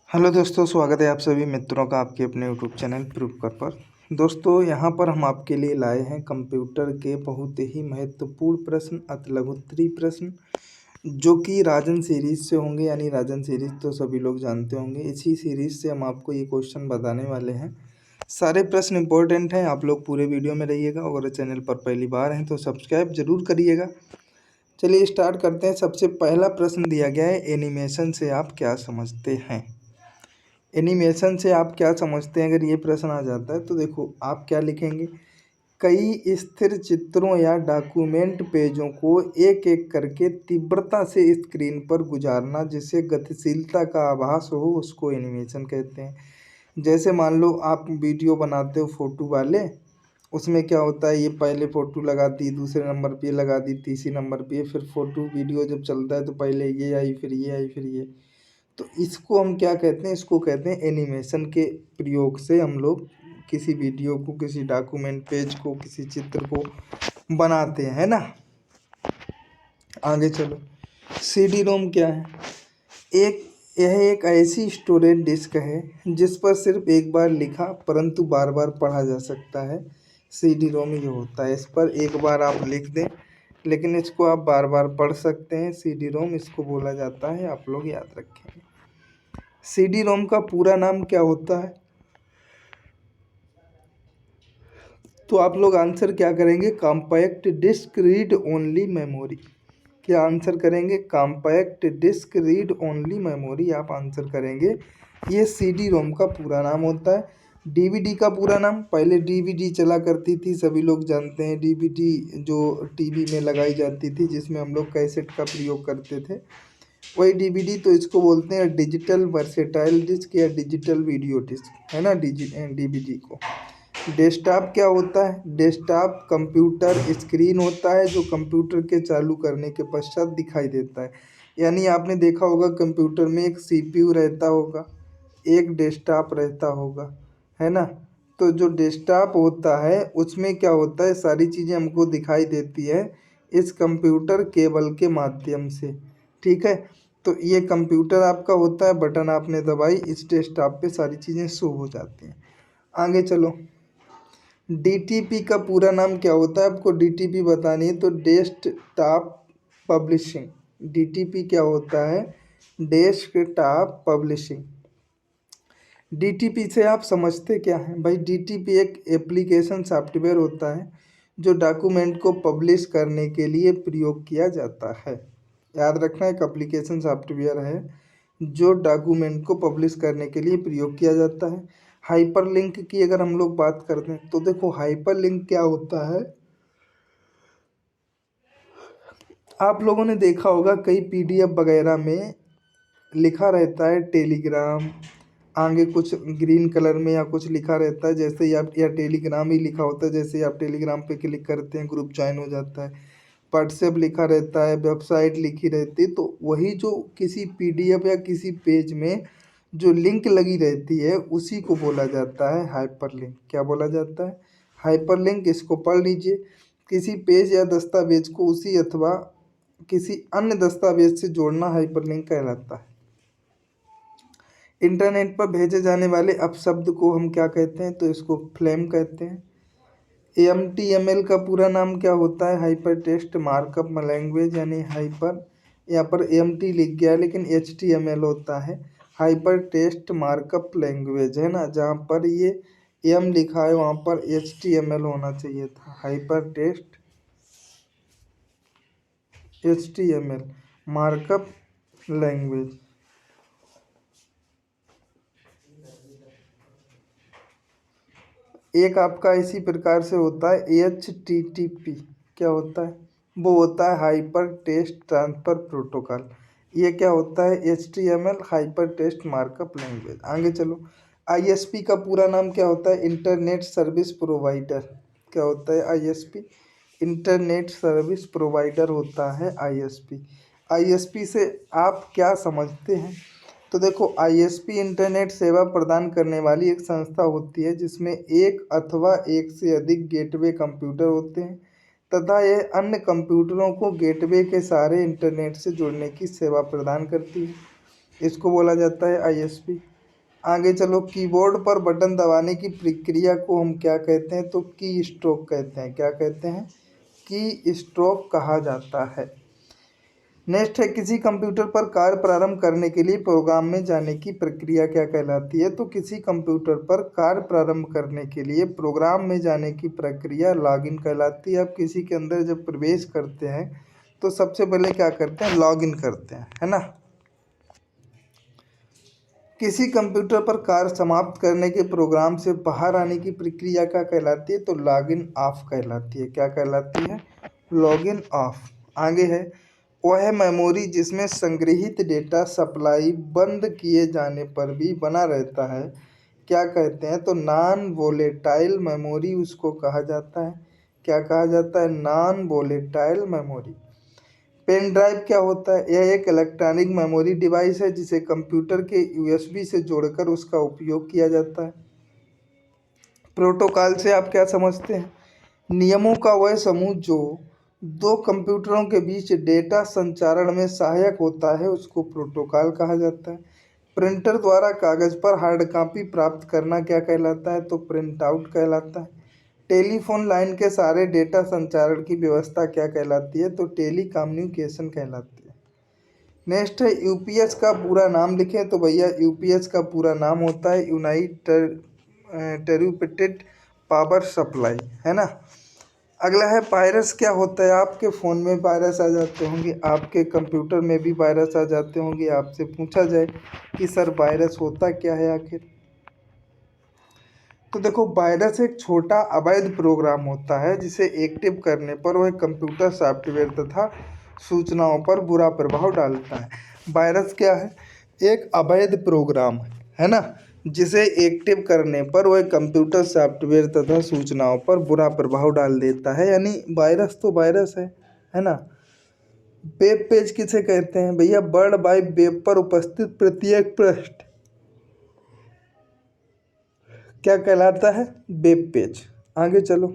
Hello दोस्तों, स्वागत है आप सभी मित्रों का आपके अपने यूट्यूब चैनल प्रूफकर पर। दोस्तों, यहाँ पर हम आपके लिए लाए हैं कंप्यूटर के बहुत ही महत्वपूर्ण प्रश्न, अति लघुत्तरीय प्रश्न, जो कि राजन सीरीज से होंगे। यानी राजन सीरीज तो सभी लोग जानते होंगे। इसी सीरीज से हम आपको ये क्वेश्चन बताने वाले हैं। सारे प्रश्न इंपॉर्टेंट हैं, आप लोग पूरे वीडियो में रहिएगा। अगर चैनल पर पहली बार हैं तो सब्सक्राइब जरूर करिएगा। चलिए स्टार्ट करते हैं। सबसे पहला प्रश्न दिया गया है, एनिमेशन से आप क्या समझते हैं। एनिमेशन से आप क्या समझते हैं, अगर ये प्रश्न आ जाता है तो देखो आप क्या लिखेंगे। कई स्थिर चित्रों या डॉक्यूमेंट पेजों को एक एक करके तीव्रता से स्क्रीन पर गुजारना, जिससे गतिशीलता का आभास हो, उसको एनिमेशन कहते हैं। जैसे मान लो आप वीडियो बनाते हो फोटो वाले, उसमें क्या होता है, ये पहले फ़ोटो लगा दी, दूसरे नंबर पे लगा दी, तीसरे नंबर पे, फिर फ़ोटो वीडियो जब चलता है तो पहले ये आई, फिर ये आई, फिर ये। तो इसको हम क्या कहते हैं, इसको कहते हैं एनिमेशन के प्रयोग से हम लोग किसी वीडियो को, किसी डॉक्यूमेंट पेज को, किसी चित्र को बनाते हैं, है ना। आगे चलो, सीडी रोम क्या है। यह एक ऐसी स्टोरेज डिस्क है जिस पर सिर्फ एक बार लिखा परंतु बार बार पढ़ा जा सकता है। सीडी रोम ये होता है, इस पर एक बार आप लिख दें लेकिन इसको आप बार बार पढ़ सकते हैं। सीडी रोम इसको बोला जाता है, आप लोग याद रखेंगे। सीडी रोम का पूरा नाम क्या होता है, तो आप लोग आंसर क्या करेंगे, compact disc read only memory. क्या आंसर करेंगे, compact disc read only memory आप आंसर करेंगे। ये सीडी रोम का पूरा नाम होता है। डीवीडी का पूरा नाम, पहले डीवीडी चला करती थी, सभी लोग जानते हैं। डीवीडी जो टीवी में लगाई जाती थी, जिसमें हम लोग कैसेट का प्रयोग करते थे, वही डीवीडी। तो इसको बोलते हैं डिजिटल वर्सेटाइल डिस्क या डिजिटल वीडियो डिस्क, है ना। डीवीडी को। डेस्कटॉप क्या होता है, डेस्कटॉप कंप्यूटर स्क्रीन होता है जो कंप्यूटर के चालू करने के पश्चात दिखाई देता है। यानी आपने देखा होगा कंप्यूटर में एक सीपीयू रहता होगा, एक डेस्कटॉप रहता होगा, है ना। तो जो डेस्कटॉप होता है उसमें क्या होता है, सारी चीज़ें हमको दिखाई देती है इस कंप्यूटर केबल के माध्यम से, ठीक है। तो ये कंप्यूटर आपका होता है, बटन आपने दबाई, इस डेस्कटॉप पे सारी चीज़ें शो हो जाती हैं। आगे चलो, डीटीपी का पूरा नाम क्या होता है, आपको डीटीपी बतानी है तो डेस्कटॉप पब्लिशिंग। डीटीपी क्या होता है, डेस्कटॉप पब्लिशिंग। डीटीपी से आप समझते क्या हैं भाई, डीटीपी एक एप्लीकेशन सॉफ्टवेयर होता है जो डॉक्यूमेंट को पब्लिश करने के लिए प्रयोग किया जाता है। याद रखना, एक एप्लीकेशन सॉफ्टवेयर है जो डॉक्यूमेंट को पब्लिश करने के लिए प्रयोग किया जाता है। हाइपरलिंक की अगर हम लोग बात करते हैं तो देखो हाइपरलिंक क्या होता है, आप लोगों ने देखा होगा कई पीडीएफ वगैरह में लिखा रहता है टेलीग्राम, आगे कुछ ग्रीन कलर में या कुछ लिखा रहता है, जैसे ही आप, या टेलीग्राम ही लिखा होता है, जैसे ही आप टेलीग्राम पे क्लिक करते हैं ग्रुप ज्वाइन हो जाता है। व्हाट्सएप लिखा रहता है, वेबसाइट लिखी रहती है, तो वही जो किसी पीडीएफ या किसी पेज में जो लिंक लगी रहती है उसी को बोला जाता है हाइपरलिंक। क्या बोला जाता है, हाइपरलिंक। इसको पढ़ लीजिए, किसी पेज या दस्तावेज को उसी अथवा किसी अन्य दस्तावेज से जोड़ना हाइपरलिंक कहलाता है। इंटरनेट पर भेजे जाने वाले अपशब्द को हम क्या कहते हैं, तो इसको फ्लेम कहते हैं। HTML का पूरा नाम क्या होता है, हाइपर टेक्स्ट मार्कअप लैंग्वेज, यानी हाइपर, यहाँ पर AMT लिख गया है लेकिन HTML होता है, हाइपर टेक्स्ट मार्कअप लैंग्वेज, है ना। जहाँ पर ये M लिखा है वहाँ पर HTML होना चाहिए था, hyper text HTML markup language. एक आपका इसी प्रकार से होता है HTTP। क्या होता है, वो होता है हाइपर टेक्स्ट ट्रांसफ़र प्रोटोकॉल। ये क्या होता है, HTML hyper text markup language. आगे चलो, ISP का पूरा नाम क्या होता है, इंटरनेट सर्विस प्रोवाइडर। क्या होता है ISP, इंटरनेट सर्विस प्रोवाइडर होता है ISP। ISP से आप क्या समझते हैं, तो देखो ISP इंटरनेट सेवा प्रदान करने वाली एक संस्था होती है जिसमें एक अथवा एक से अधिक गेटवे कंप्यूटर होते हैं तथा यह अन्य कंप्यूटरों को गेटवे के सारे इंटरनेट से जोड़ने की सेवा प्रदान करती है। इसको बोला जाता है ISP। आगे चलो, कीबोर्ड पर बटन दबाने की प्रक्रिया को हम क्या कहते हैं? तो की स्ट्रोक कहते हैं। क्या कहते हैं? की स्ट्रोक कहा जाता है। नेक्स्ट है, किसी कंप्यूटर पर कार्य प्रारंभ करने के लिए प्रोग्राम में जाने की प्रक्रिया क्या कहलाती है? तो किसी कंप्यूटर पर कार्य प्रारंभ करने के लिए प्रोग्राम में जाने की प्रक्रिया लॉगिन कहलाती है। आप किसी के अंदर जब प्रवेश करते हैं तो सबसे पहले क्या करते हैं? लॉगिन करते हैं, है ना। किसी कंप्यूटर पर कार्य समाप्त करने के प्रोग्राम से बाहर आने की प्रक्रिया क्या कहलाती है? तो लॉगिन ऑफ कहलाती है। क्या कहलाती है? Login of. आगे है, वह मेमोरी जिसमें संग्रहीत डेटा सप्लाई बंद किए जाने पर भी बना रहता है, क्या कहते हैं? तो नॉन वोलेटाइल मेमोरी उसको कहा जाता है। क्या कहा जाता है? Non volatile memory. Pen drive क्या होता है? यह एक इलेक्ट्रॉनिक मेमोरी डिवाइस है जिसे कंप्यूटर के यूएसबी से जोड़कर उसका उपयोग किया जाता है। प्रोटोकॉल से आप क्या समझते हैं? नियमों का वह समूह जो दो कंप्यूटरों के बीच डेटा संचारण में सहायक होता है उसको प्रोटोकॉल कहा जाता है। प्रिंटर द्वारा कागज पर हार्ड कॉपी प्राप्त करना क्या कहलाता है? तो प्रिंट आउट कहलाता है। टेलीफोन लाइन के सारे डेटा संचारण की व्यवस्था क्या कहलाती है? तो टेली कम्युनिकेशन कहलाती है। नेक्स्ट है, यूपीएस का पूरा नाम लिखें। तो भैया यूपीएस का पूरा नाम होता है यूनाइटेड पावर सप्लाई, है ना। अगला है, वायरस क्या होता है? आपके फ़ोन में वायरस आ जाते होंगे, आपके कंप्यूटर में भी वायरस आ जाते होंगे। आपसे पूछा जाए कि सर वायरस होता क्या है आखिर? तो देखो, वायरस एक छोटा अवैध प्रोग्राम होता है जिसे एक्टिव करने पर वह कंप्यूटर सॉफ्टवेयर तथा सूचनाओं पर बुरा प्रभाव डालता है। वायरस क्या है? एक अवैध प्रोग्राम है ना, जिसे एक्टिव करने पर वह कंप्यूटर सॉफ्टवेयर तथा सूचनाओं पर बुरा प्रभाव डाल देता है। यानी वायरस तो वायरस है ना। वेब पेज किसे कहते हैं? भैया वर्ल्ड वाइड वेब पर उपस्थित प्रत्येक पृष्ठ क्या कहलाता है? Web page. आगे चलो,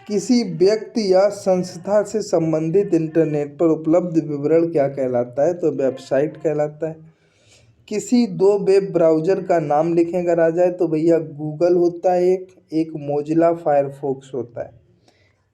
किसी व्यक्ति या संस्था से संबंधित इंटरनेट पर उपलब्ध विवरण क्या कहलाता है? तो वेबसाइट कहलाता है। किसी दो वेब ब्राउज़र का नाम लिखें अगर आ जाए तो भैया गूगल होता है, एक मोजिला फायरफॉक्स होता है।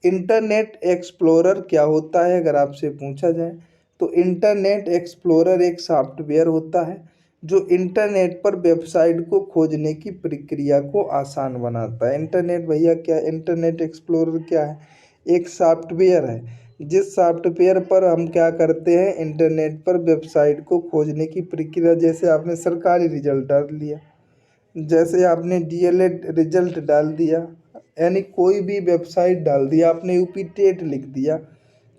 इंटरनेट एक्सप्लोरर क्या होता है अगर आपसे पूछा जाए? तो इंटरनेट एक्सप्लोरर एक सॉफ्टवेयर होता है जो इंटरनेट पर वेबसाइट को खोजने की प्रक्रिया को आसान बनाता है। इंटरनेट भैया क्या, इंटरनेट एक्सप्लोरर क्या है? एक सॉफ्टवेयर है जिस सॉफ्टवेयर पर हम क्या करते हैं? इंटरनेट पर वेबसाइट को खोजने की प्रक्रिया, जैसे आपने सरकारी रिजल्ट डाल दिया, जैसे आपने डीएलएड रिजल्ट डाल दिया, यानी कोई भी वेबसाइट डाल दिया, आपने यूपी टेट लिख दिया,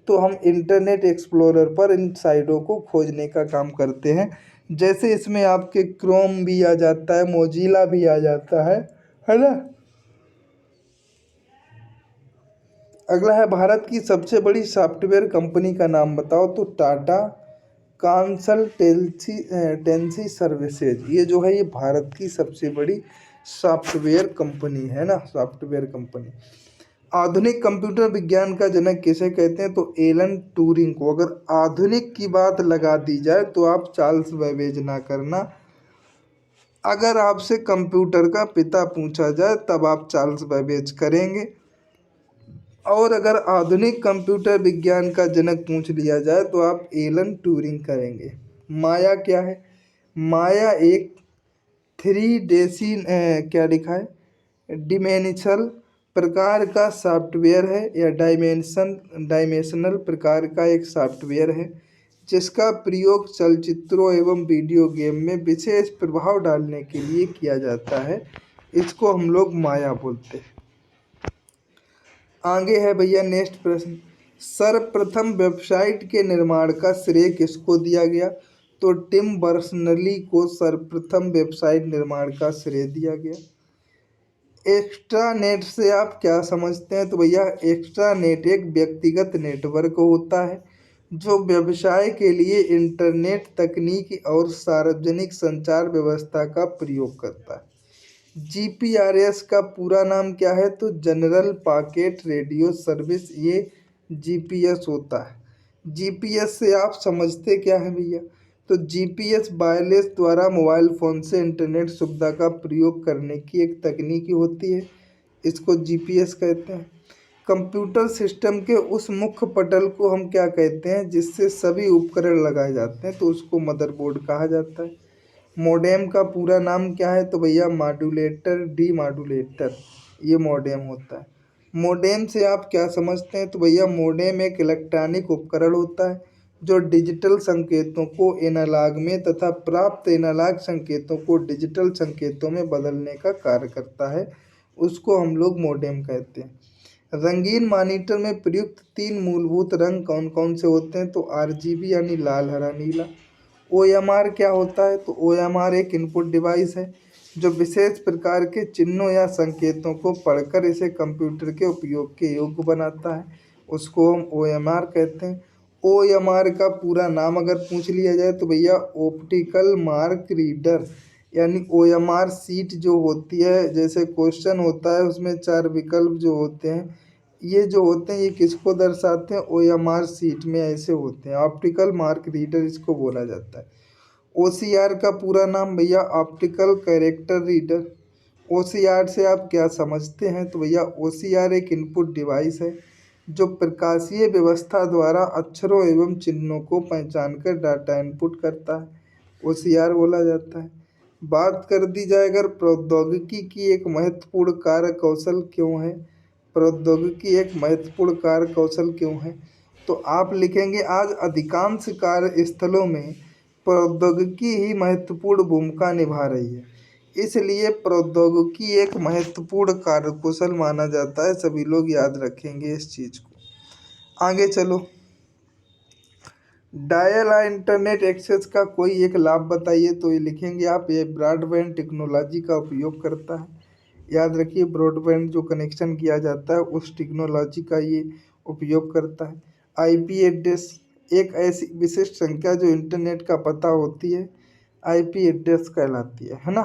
तो हम इंटरनेट एक्सप्लोरर पर इन साइटों को खोजने का काम करते हैं। जैसे इसमें आपके क्रोम भी आ जाता है, मोजिला भी आ जाता है ना। अगला है, भारत की सबसे बड़ी सॉफ्टवेयर कंपनी का नाम बताओ। तो टाटा कंसल्टेंसी सर्विसेज, ये जो है ये भारत की सबसे बड़ी सॉफ्टवेयर कंपनी है ना, सॉफ्टवेयर कंपनी। आधुनिक कंप्यूटर विज्ञान का जनक किसे कहते हैं? तो एलन ट्यूरिंग को। अगर आधुनिक की बात लगा दी जाए तो आप चार्ल्स बेबेज ना करना। अगर आपसे कंप्यूटर का पिता पूछा जाए तब आप चार्ल्स बेबेज करेंगे, और अगर आधुनिक कंप्यूटर विज्ञान का जनक पूछ लिया जाए तो आप एलन ट्यूरिंग करेंगे। माया क्या है? माया एक थ्री डेसी क्या लिखा है, डिमेंशनल प्रकार का सॉफ्टवेयर है, या डायमेंशनल प्रकार का एक सॉफ्टवेयर है जिसका प्रयोग चलचित्रों एवं वीडियो गेम में विशेष प्रभाव डालने के लिए किया जाता है। इसको हम लोग माया बोलते हैं। आगे है भैया नेक्स्ट प्रश्न, सर्वप्रथम वेबसाइट के निर्माण का श्रेय किसको दिया गया? तो टिम बर्नर्स-ली को सर्वप्रथम वेबसाइट निर्माण का श्रेय दिया गया। एक्स्ट्रानेट से आप क्या समझते हैं? तो भैया एक्स्ट्रानेट एक व्यक्तिगत नेटवर्क होता है जो व्यवसाय के लिए इंटरनेट तकनीक और सार्वजनिक संचार व्यवस्था का प्रयोग करता है। जीपीआरएस का पूरा नाम क्या है? तो जनरल पॉकेट रेडियो सर्विस, ये जीपीएस होता है। जीपीएस से आप समझते क्या है भैया? तो जीपीएस वायरलेस द्वारा मोबाइल फ़ोन से इंटरनेट सुविधा का प्रयोग करने की एक तकनीकी होती है, इसको जीपीएस कहते हैं। कंप्यूटर सिस्टम के उस मुख्य पटल को हम क्या कहते हैं जिससे सभी उपकरण लगाए जाते हैं, तो उसको मदरबोर्ड कहा जाता है। मोडेम का पूरा नाम क्या है, तो भैया मॉड्यूलेटर डीमॉड्यूलेटर, ये मोडेम होता है। मोडेम से आप क्या समझते हैं, तो भैया मोडेम एक इलेक्ट्रॉनिक उपकरण होता है जो डिजिटल संकेतों को एनालॉग में तथा प्राप्त एनालॉग संकेतों को डिजिटल संकेतों में बदलने का कार्य करता है, उसको हम लोग मोडेम कहते हैं। रंगीन मॉनिटर में प्रयुक्त तीन मूलभूत रंग कौन कौन से होते हैं, तो आरजीबी यानी लाल हरा नीला। ओएमआर क्या होता है, तो ओएमआर एक इनपुट डिवाइस है जो विशेष प्रकार के चिन्हों या संकेतों को पढ़कर इसे कंप्यूटर के उपयोग के योग्य बनाता है, उसको हम ओएमआर कहते हैं। ओएमआर का पूरा नाम अगर पूछ लिया जाए तो भैया ऑप्टिकल मार्क रीडर, यानी ओएमआर सीट जो होती है, जैसे क्वेश्चन होता है उसमें 4 विकल्प जो होते हैं, ये जो होते हैं ये किसको दर्शाते हैं, ओएमआर सीट में ऐसे होते हैं, ऑप्टिकल मार्क रीडर इसको बोला जाता है। ओसीआर का पूरा नाम भैया ऑप्टिकल कैरेक्टर रीडर। ओसीआर से आप क्या समझते हैं, तो भैया ओसीआर एक इनपुट डिवाइस है जो प्रकाशीय व्यवस्था द्वारा अक्षरों एवं चिन्हों को पहचान कर डाटा इनपुट करता है, ओसीआर बोला जाता है। बात कर दी जाए अगर प्रौद्योगिकी की एक महत्वपूर्ण कार्य कौशल क्यों है, प्रौद्योगिकी एक महत्वपूर्ण कार्य कौशल क्यों है, तो आप लिखेंगे आज अधिकांश कार्यस्थलों में प्रौद्योगिकी ही महत्वपूर्ण भूमिका निभा रही है, इसलिए प्रौद्योगिकी एक महत्वपूर्ण कार्यकुशल माना जाता है। सभी लोग याद रखेंगे इस चीज़ को। आगे चलो, डायल इंटरनेट एक्सेस का कोई एक लाभ बताइए, तो ये लिखेंगे आप, ये ब्रॉडबैंड टेक्नोलॉजी का उपयोग करता है। याद रखिए ब्रॉडबैंड जो कनेक्शन किया जाता है उस टेक्नोलॉजी का ये उपयोग करता है। आईपी एड्रेस एक ऐसी विशिष्ट संख्या जो इंटरनेट का पता होती है, आईपी एड्रेस कहलाती है ना।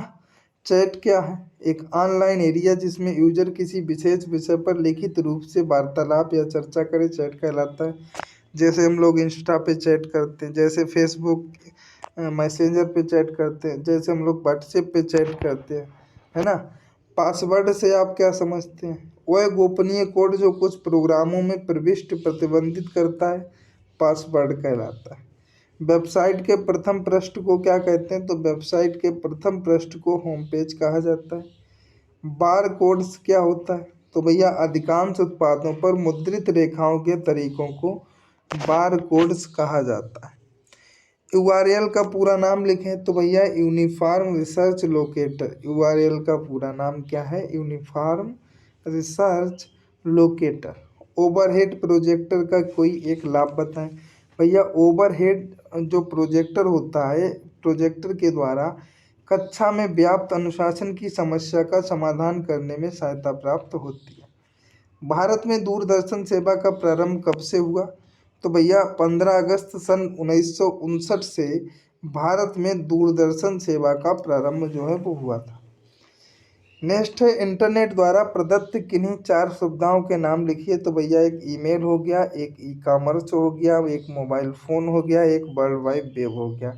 चैट क्या है, एक ऑनलाइन एरिया जिसमें यूजर किसी विशेष विषय पर लिखित रूप से वार्तालाप या चर्चा करे, चैट कहलाता है। जैसे हम लोग इंस्टा पे चैट करते हैं, जैसे फेसबुक मैसेंजर पे चैट करते हैं, जैसे हम लोग व्हाट्सएप पे चैट करते हैं, है ना। पासवर्ड से आप क्या समझते हैं, वह गोपनीय कोड जो कुछ प्रोग्रामों में प्रविष्टि प्रतिबंधित करता है, पासवर्ड कहलाता है। वेबसाइट के प्रथम पृष्ठ को क्या कहते हैं, तो वेबसाइट के प्रथम पृष्ठ को होम पेज कहा जाता है। बार कोड्स क्या होता है, तो भैया अधिकांश उत्पादों पर मुद्रित रेखाओं के तरीकों को बार कोड्स कहा जाता है। यूआरएल का पूरा नाम लिखें, तो भैया यूनिफॉर्म रिसर्च लोकेटर, यूआरएल का पूरा नाम क्या है, uniform research locator. Overhead projector का कोई एक लाभ बताएं, भैया ओवरहेड जो प्रोजेक्टर होता है, प्रोजेक्टर के द्वारा कक्षा में व्याप्त अनुशासन की समस्या का समाधान करने में सहायता प्राप्त होती है। भारत में दूरदर्शन सेवा का प्रारंभ कब से हुआ, तो भैया 15 अगस्त सन 1959 से भारत में दूरदर्शन सेवा का प्रारंभ जो है वो हुआ था। नेक्स्ट है इंटरनेट द्वारा प्रदत्त किन्हीं 4 सुविधाओं के नाम लिखिए, तो भैया एक ईमेल हो गया, एक ई कॉमर्स हो गया, एक मोबाइल फ़ोन हो गया, एक वर्ल्ड वाइड वेब हो गया।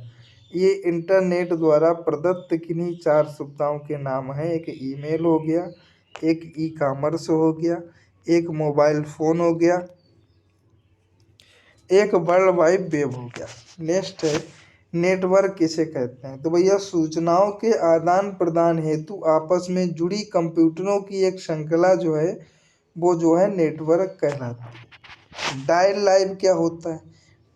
ये इंटरनेट द्वारा प्रदत्त किन्हीं 4 सुविधाओं के नाम हैं, एक ईमेल हो गया, एक ई कॉमर्स हो गया, एक मोबाइल फ़ोन हो गया, एक वर्ल्ड वाइड वेब हो गया। नेक्स्ट है नेटवर्क किसे कहते हैं, तो भैया सूचनाओं के आदान प्रदान हेतु आपस में जुड़ी कंप्यूटरों की एक श्रृंखला जो है वो जो है नेटवर्क कहलाती है। डायल लाइव क्या होता है,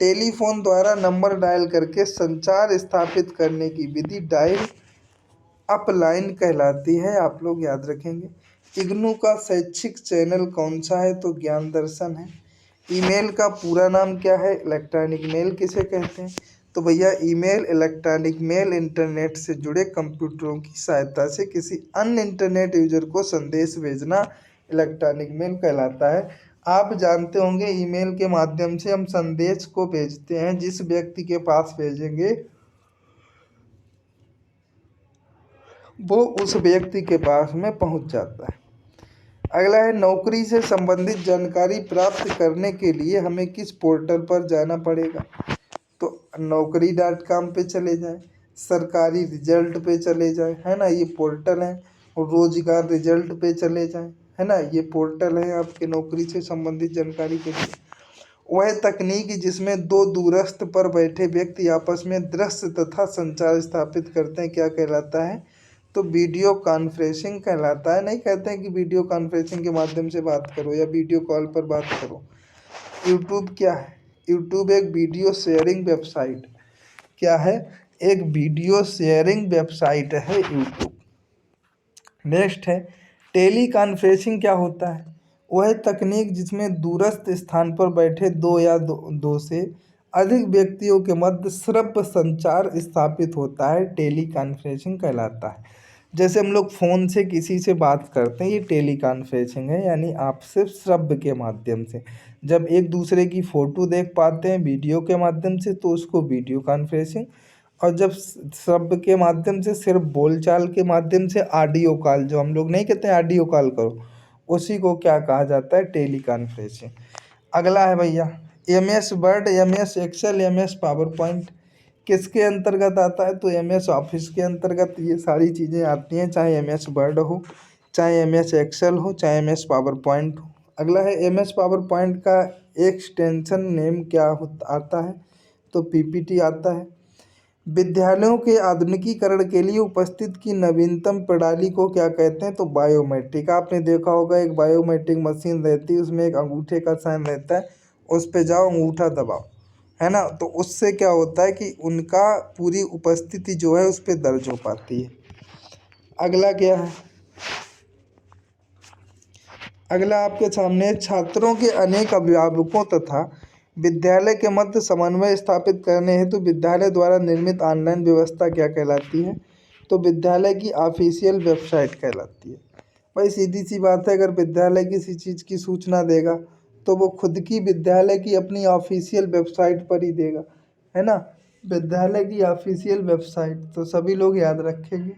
टेलीफोन द्वारा नंबर डायल करके संचार स्थापित करने की विधि डायल अप लाइन कहलाती है, आप लोग याद रखेंगे। इग्नू का शैक्षिक चैनल कौन सा है, तो ज्ञान दर्शन है। ईमेल का पूरा नाम क्या है, इलेक्ट्रॉनिक मेल किसे कहते हैं, तो भैया ईमेल इलेक्ट्रॉनिक मेल इंटरनेट से जुड़े कंप्यूटरों की सहायता से किसी अन्य इंटरनेट यूजर को संदेश भेजना इलेक्ट्रॉनिक मेल कहलाता है। आप जानते होंगे ईमेल के माध्यम से हम संदेश को भेजते हैं, जिस व्यक्ति के पास भेजेंगे वो उस व्यक्ति के पास में पहुंच जाता है। अगला है नौकरी से संबंधित जानकारी प्राप्त करने के लिए हमें किस पोर्टल पर जाना पड़ेगा, तो naukri.com पे चले जाएं, सरकारी रिजल्ट पे चले जाएं, है ना, ये पोर्टल है। और रोजगार रिजल्ट पे चले जाएं, है ना, ये पोर्टल है आपके नौकरी से संबंधित जानकारी के लिए। वह तकनीक जिसमें दो दूरस्थ पर बैठे व्यक्ति आपस में दृश्य तथा संचार स्थापित करते हैं क्या कहलाता है? तो वीडियो कॉन्फ्रेंसिंग कहलाता है। नहीं कहते हैं कि वीडियो कॉन्फ्रेंसिंग के माध्यम से बात करो या वीडियो कॉल पर बात करो। यूट्यूब क्या है? यूट्यूब एक वीडियो शेयरिंग वेबसाइट। क्या है? एक वीडियो शेयरिंग वेबसाइट है यूट्यूब। नेक्स्ट है टेली कॉन्फ्रेंसिंग क्या होता है? वह तकनीक जिसमें दूरस्थ स्थान पर बैठे दो या दो से अधिक व्यक्तियों के मध्य श्रव्य संचार स्थापित होता है, टेली कॉन्फ्रेंसिंग कहलाता है। जैसे हम लोग फ़ोन से किसी से बात करते हैं, ये टेली कॉन्फ्रेंसिंग है, यानी आपसे श्रव्य के माध्यम से। जब एक दूसरे की फ़ोटो देख पाते हैं वीडियो के माध्यम से तो उसको वीडियो कॉन्फ्रेंसिंग, और जब शब्द के माध्यम से सिर्फ बोलचाल के माध्यम से ऑडियो कॉल, जो हम लोग नहीं कहते हैं ऑडियो कॉल करो, उसी को क्या कहा जाता है? Teleconferencing. अगला है भैया M S word, M S Excel, M S PowerPoint किसके अंतर्गत आता है? तो एम एस ऑफिस के अंतर्गत ये सारी चीज़ें आती हैं, चाहे एम एस वर्ड हो, चाहे एम एस एक्सेल हो, चाहे एम एस पावर पॉइंट हो। अगला है एम एस पावर पॉइंट का एक्सटेंशन नेम क्या आता है? तो पीपीटी आता है। विद्यालयों के आधुनिकीकरण के लिए उपस्थित की नवीनतम प्रणाली को क्या कहते हैं? तो बायोमेट्रिक। आपने देखा होगा एक बायोमेट्रिक मशीन रहती है, उसमें एक अंगूठे का साइन रहता है, उस पे जाओ अंगूठा दबाओ, है ना, तो उससे क्या होता है कि उनका पूरी उपस्थिति जो है उस पर दर्ज हो पाती है। अगला क्या है? अगला आपके सामने छात्रों के अनेक अभिभावकों तथा विद्यालय के मध्य समन्वय स्थापित करने हेतु विद्यालय द्वारा निर्मित ऑनलाइन व्यवस्था क्या कहलाती है? तो विद्यालय की ऑफिशियल वेबसाइट कहलाती है। भाई सीधी सी बात है, अगर विद्यालय किसी चीज़ की सूचना देगा तो वो खुद की विद्यालय की अपनी ऑफिशियल वेबसाइट पर ही देगा, है ना, विद्यालय की ऑफिशियल वेबसाइट, तो सभी लोग याद रखेंगे।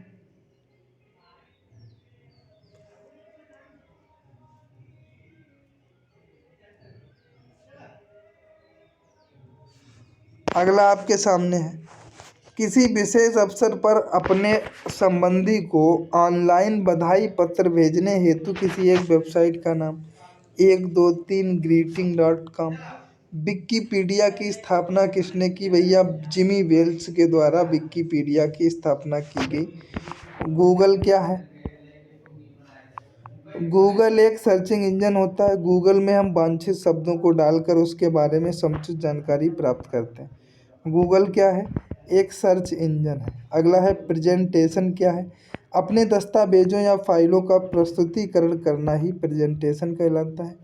अगला आपके सामने है किसी विशेष अवसर पर अपने संबंधी को ऑनलाइन बधाई पत्र भेजने हेतु किसी एक वेबसाइट का नाम? 123greeting.com। विकिपीडिया की स्थापना किसने की भैया? जिमी वेल्स के द्वारा विकिपीडिया की स्थापना की गई। गूगल क्या है? गूगल एक सर्चिंग इंजन होता है। गूगल में हम वांछित शब्दों को डालकर उसके बारे में समुचित जानकारी प्राप्त करते हैं। गूगल क्या है? एक सर्च इंजन है। अगला है प्रेजेंटेशन क्या है? अपने दस्तावेजों या फाइलों का प्रस्तुतिकरण करना ही प्रेजेंटेशन कहलाता है।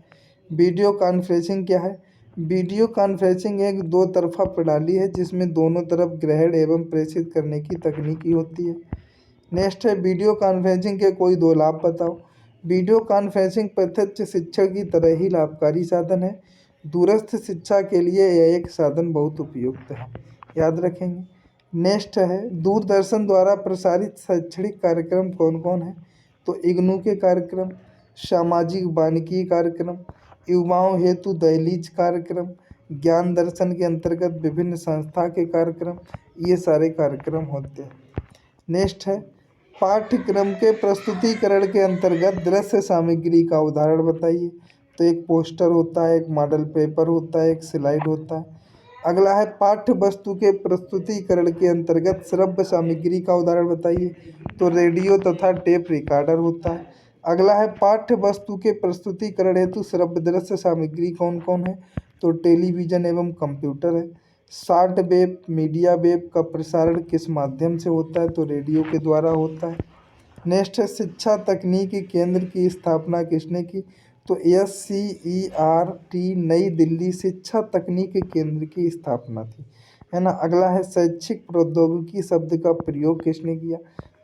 वीडियो कॉन्फ्रेंसिंग क्या है? वीडियो कॉन्फ्रेंसिंग एक दो तरफा प्रणाली है जिसमें दोनों तरफ ग्रहण एवं प्रेषित करने की तकनीकी होती है। नेक्स्ट है वीडियो कॉन्फ्रेंसिंग के कोई दो लाभ बताओ। वीडियो कॉन्फ्रेंसिंग प्रत्यक्ष शिक्षण की तरह ही लाभकारी साधन है। दूरस्थ शिक्षा के लिए यह एक साधन बहुत उपयुक्त है, याद रखेंगे। नेक्स्ट है दूरदर्शन द्वारा प्रसारित शैक्षणिक कार्यक्रम कौन कौन है? तो इग्नू के कार्यक्रम, सामाजिक वानिकी कार्यक्रम, युवाओं हेतु दहलीज कार्यक्रम, ज्ञान दर्शन के अंतर्गत विभिन्न संस्था के कार्यक्रम, ये सारे कार्यक्रम होते हैं। नेक्स्ट है पाठ्यक्रम के प्रस्तुतिकरण के अंतर्गत दृश्य सामग्री का उदाहरण बताइए। तो एक पोस्टर होता है, एक मॉडल पेपर होता है, एक स्लाइड होता है। अगला है पाठ्य वस्तु के प्रस्तुतिकरण के अंतर्गत श्रव्य सामग्री का उदाहरण बताइए। तो रेडियो तथा टेप रिकॉर्डर होता है। अगला है पाठ्य वस्तु के प्रस्तुतिकरण हेतु श्रव्य दृश्य सामग्री कौन कौन है? तो टेलीविज़न एवं कंप्यूटर है। शॉर्ट वेव मीडिया वेव का प्रसारण किस माध्यम से होता है? तो रेडियो के द्वारा होता है। नेक्स्ट है शिक्षा तकनीकी केंद्र की स्थापना किसने की? तो SCERT नई दिल्ली शिक्षा तकनीकी केंद्र की स्थापना थी, है ना। अगला है शैक्षिक प्रौद्योगिकी शब्द का प्रयोग किसने किया?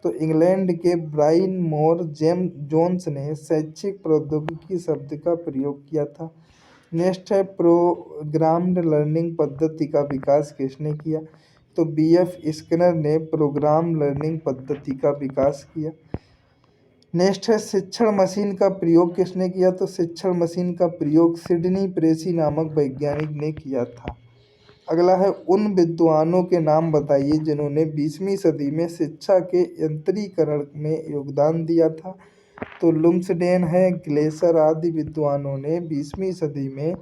तो इंग्लैंड के ब्राइन मोर जेम जोन्स ने शैक्षिक प्रौद्योगिकी शब्द का प्रयोग किया था। नेक्स्ट है प्रोग्राम्ड लर्निंग पद्धति का विकास किसने किया? तो BF स्किनर ने प्रोग्राम लर्निंग पद्धति का विकास किया। नेक्स्ट है शिक्षण मशीन का प्रयोग किसने किया? तो शिक्षण मशीन का प्रयोग सिडनी प्रेसी नामक वैज्ञानिक ने किया था। अगला है उन विद्वानों के नाम बताइए जिन्होंने 20वीं सदी में शिक्षा के यंत्रीकरण में योगदान दिया था। तो लुम्सडेन है, ग्लेसर आदि विद्वानों ने 20वीं सदी में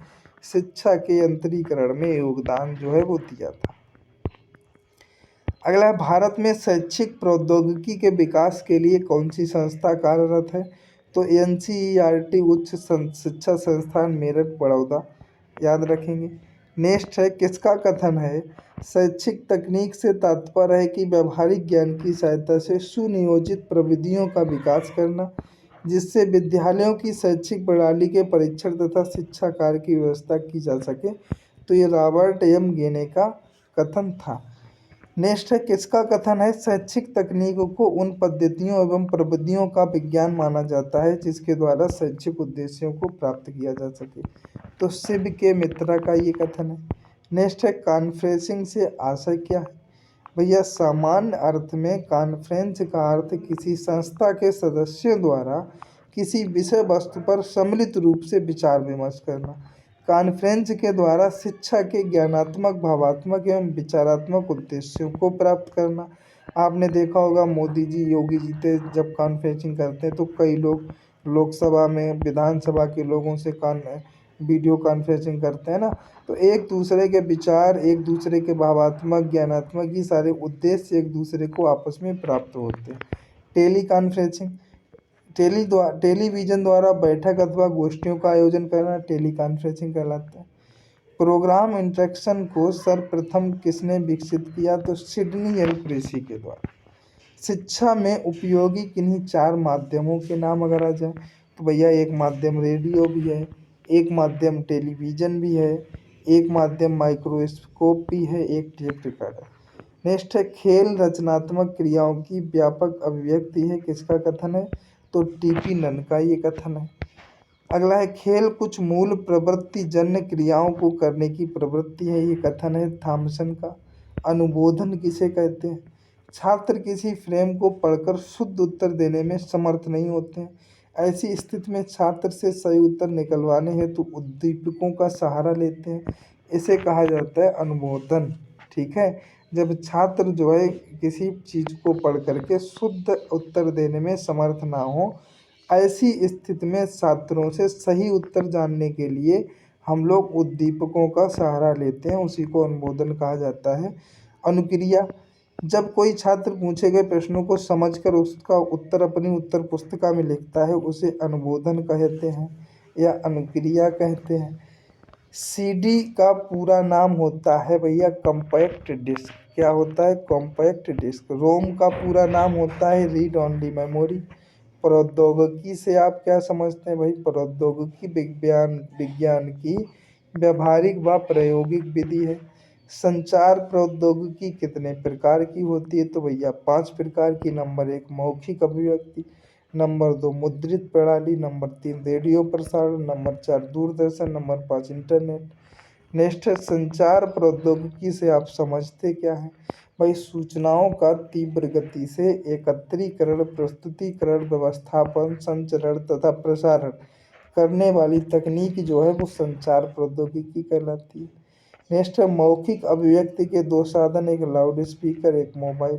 शिक्षा के यंत्रीकरण में योगदान जो है वो दिया था। अगला है भारत में शैक्षिक प्रौद्योगिकी के विकास के लिए कौन सी संस्था कार्यरत है। तो NCERT उच्च शिक्षा संस्थान मेरठ बड़ौदा याद रखेंगे। नेक्स्ट है किसका कथन है शैक्षिक तकनीक से तात्पर्य है कि व्यावहारिक ज्ञान की सहायता से सुनियोजित प्रविधियों का विकास करना जिससे विद्यालयों की शैक्षिक प्रणाली के परीक्षण तथा शिक्षा कार्य की व्यवस्था की जा सके। तो ये रॉबर्ट एम गेने का कथन था। नेक्स्ट है किसका कथन है शैक्षिक तकनीकों को उन पद्धतियों एवं प्रविधियों का विज्ञान माना जाता है जिसके द्वारा शैक्षिक उद्देश्यों को प्राप्त किया जा सके। तो शिव के मित्रा का ये कथन है। नेक्स्ट है कॉन्फ्रेंसिंग से आशय क्या है। भैया सामान्य अर्थ में कॉन्फ्रेंस का अर्थ किसी संस्था के सदस्यों द्वारा किसी विषय वस्तु पर सम्मिलित रूप से विचार विमर्श करना। कॉन्फ्रेंस के द्वारा शिक्षा के ज्ञानात्मक भावात्मक एवं विचारात्मक उद्देश्यों को प्राप्त करना। आपने देखा होगा मोदी जी योगी जी थे जब कॉन्फ्रेंसिंग करते हैं तो कई लोग लोकसभा में विधानसभा के लोगों से वीडियो कॉन्फ्रेंसिंग करते हैं ना। तो एक दूसरे के विचार एक दूसरे के भावात्मक ज्ञानात्मक ये सारे उद्देश्य एक दूसरे को आपस में प्राप्त होते हैं। टेली कॉन्फ्रेंसिंग टेलीविजन द्वारा बैठक अथवा गोष्ठियों का आयोजन करना टेली कॉन्फ्रेंसिंग कहलाता है। प्रोग्राम इंटरेक्शन को सर्वप्रथम किसने विकसित किया। तो सिडनी एल क्रेसी के द्वारा। शिक्षा में उपयोगी किन्हीं 4 माध्यमों के नाम अगर आ जाए तो भैया एक माध्यम रेडियो भी है, एक माध्यम टेलीविज़न भी है, एक माध्यम माइक्रोस्कोप भी है, एक टेप रिकॉर्डर। नेक्स्ट है खेल रचनात्मक क्रियाओं की व्यापक अभिव्यक्ति है किसका कथन है। तो टीपी नन का ये कथन है। अगला है खेल कुछ मूल प्रवृत्ति जन्य क्रियाओं को करने की प्रवृत्ति है ये कथन है थॉमसन का। अनुबोधन किसे कहते हैं। छात्र किसी फ्रेम को पढ़कर शुद्ध उत्तर देने में समर्थ नहीं होते हैं। ऐसी स्थिति में छात्र से सही उत्तर निकलवाने हेतु उद्दीपकों का सहारा लेते हैं। इसे कहा जाता है अनुबोधन। ठीक है, जब छात्र जो है किसी चीज़ को पढ़ करके शुद्ध उत्तर देने में समर्थ ना हो ऐसी स्थिति में छात्रों से सही उत्तर जानने के लिए हम लोग उद्दीपकों का सहारा लेते हैं, उसी को अनुबोधन कहा जाता है। अनुक्रिया जब कोई छात्र पूछे गए प्रश्नों को समझकर उसका उत्तर अपनी उत्तर पुस्तिका में लिखता है उसे अनुबोधन कहते हैं या अनुक्रिया कहते हैं। सीडी का पूरा नाम होता है भैया कॉम्पैक्ट डिस्क। क्या होता है कॉम्पैक्ट डिस्क। रोम का पूरा नाम होता है रीड ओनली मेमोरी। प्रौद्योगिकी से आप क्या समझते हैं भाई। प्रौद्योगिकी विज्ञान की व्यावहारिक व प्रायोगिक विधि है। संचार प्रौद्योगिकी कितने प्रकार की होती है। तो भैया 5 प्रकार की। नंबर 1 मौखिक अभिव्यक्ति, नंबर 2 मुद्रित प्रणाली, नंबर 3 रेडियो प्रसारण, number 4 Doordarshan, number 5 internet. Next है संचार प्रौद्योगिकी से आप समझते क्या है। भाई सूचनाओं का तीव्र गति से एकत्रीकरण प्रस्तुतिकरण व्यवस्थापन संचरण तथा प्रसारण करने वाली तकनीक जो है वो संचार प्रौद्योगिकी कहलाती है। नेक्स्ट है मौखिक अभिव्यक्ति के 2 साधन, एक लाउड स्पीकर एक मोबाइल।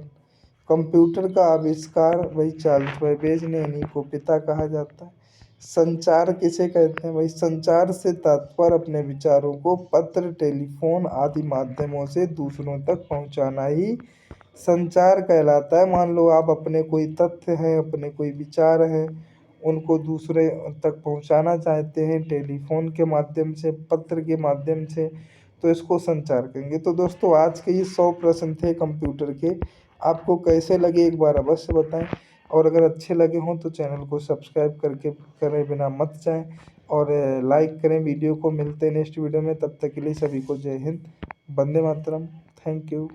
कंप्यूटर का आविष्कार वही चार्ल्स बेबेज ने, इन्हीं को पिता कहा जाता है। संचार किसे कहते हैं भाई। संचार से तात्पर्य अपने विचारों को पत्र टेलीफोन आदि माध्यमों से दूसरों तक पहुंचाना ही संचार कहलाता है। मान लो आप अपने कोई तथ्य हैं अपने कोई विचार हैं उनको दूसरे तक पहुंचाना चाहते हैं टेलीफोन के माध्यम से पत्र के माध्यम से तो इसको संचार कहेंगे। तो दोस्तों आज के ये 100 प्रश्न थे कंप्यूटर के। आपको कैसे लगे एक बार अवश्य बताएं और अगर अच्छे लगे हों तो चैनल को सब्सक्राइब करके करे बिना मत जाएं और लाइक करें वीडियो को। मिलते हैं नेक्स्ट वीडियो में, तब तक के लिए सभी को जय हिंद, वंदे मातरम, थैंक यू।